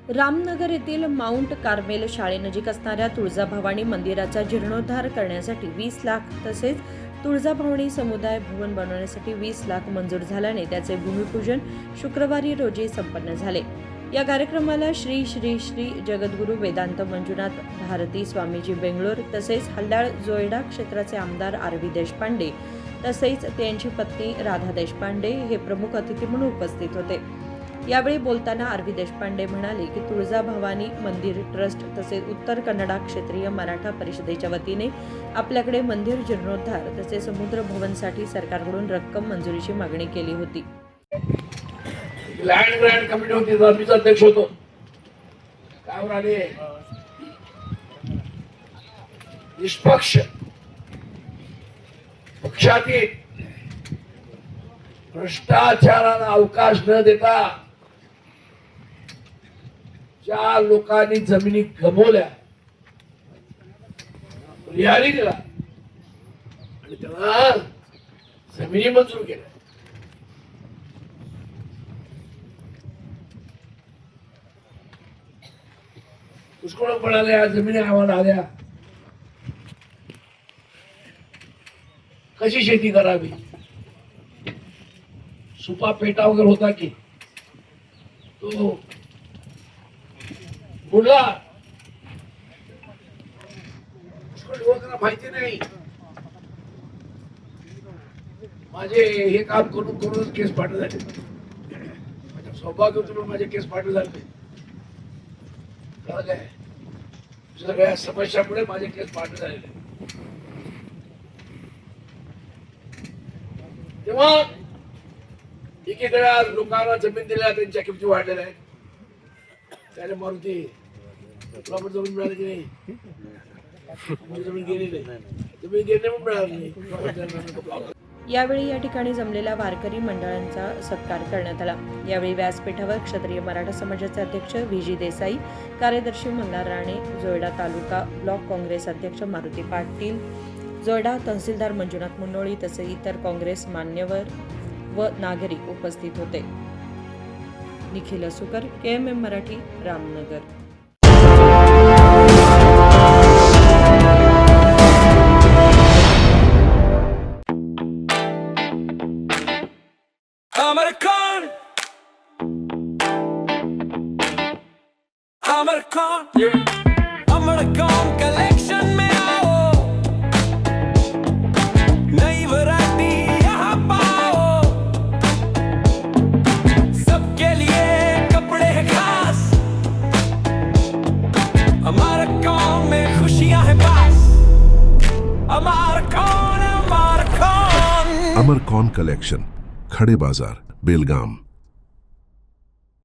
रामनगर येथील mount Carmel शाळेनजीक असणाऱ्या तुळजाभवानी मंदिराचा जीर्णोद्धार करण्यासाठी 20 लाख तसेच तुळजाभवानी समुदाय भवन बनवण्यासाठी 20 लाख मंजूर झाल्याने त्याचे भूमिपूजन शुक्रवारी रोजी संपन्न झाले। या कार्यक्रमाला श्री श्री श्री जगद्गुरू वेदांत मंजुनाथ भारती स्वामीजी बेंगलोर तसेच हल्दाळ जोयडा क्षेत्राचे आमदार आरवी देशपांडे तसेच त्यांची पत्नी राधा देशपांडे हे प्रमुख अतिथी म्हणून उपस्थित होते। यावेळी बोलताना आरवी देशपांडे म्हणाले की तुळजाभवानी मंदिर ट्रस्ट तसेच उत्तर कन्नडा क्षेत्रीय मराठा परिषदेच्या वतीने आपल्याकडे मंदिर जीर्णोद्धार तसेच समुद्र भवनसाठी सरकारकडून रक्कम मंजुरीची मागणी केली होती। लँड ग्रँड कमिटी होती, मी अध्यक्ष होतो। काय म्हणाले, निष्पक्ष पक्षातीत भ्रष्टाचाराला अवकाश न देता ज्या लोकांनी जमिनी गमवल्या रिहारी दिला आणि त्यांना जमिनी मंजूर केल्या। पुष्कळ म्हणाले या जमिनी आम्हाला आल्या, कशी शेती करावी, सुपा पेटा वगैरे होता की तो बोलला, लोकांना माहिती नाही। माझे हे काम करून करून केस पाठ झाले, माझ्या सौभाग्य होतं माझे केस पाठ झाले। काय सगळ्या समस्यामुळे माझे केस पाठ झालेले। तेव्हा एकीकडे लोकांना जमीन दिल्या, त्यांच्या किमती वाढलेल्या आहेत। त्याने मारुती तुला पण जमीन मिळाली की नाही? जमीन गेली नाही, जमीन गेली म्हणून मिळाली नाही। यावेळी या ठिकाणी जमलेल्या वारकरी मंडळांचा सत्कार करण्यात आला। यावेळी व्यासपीठावर क्षत्रिय मराठा समाजाचे अध्यक्ष व्ही.जी. देसाई, कार्यदर्शी मल्हार राणे, जोयडा तालुका ब्लॉक काँग्रेस अध्यक्ष मारुती पाटील, जोयडा तहसीलदार मंजुनाथ मुन्नोळी तसेच इतर काँग्रेस मान्यवर व नागरिक उपस्थित होते। निखिल असुकर, KMM मराठी, रामनगर। अमरकॉन कलेक्शन में आओ, नई वैरायटी यहाँ पाओ, सबके लिए कपड़े हैं खास, अमरकॉन में खुशियाँ हैं पास, अमरकॉन। अमरकॉन कलेक्शन, खड़े बाजार, बेलगाम।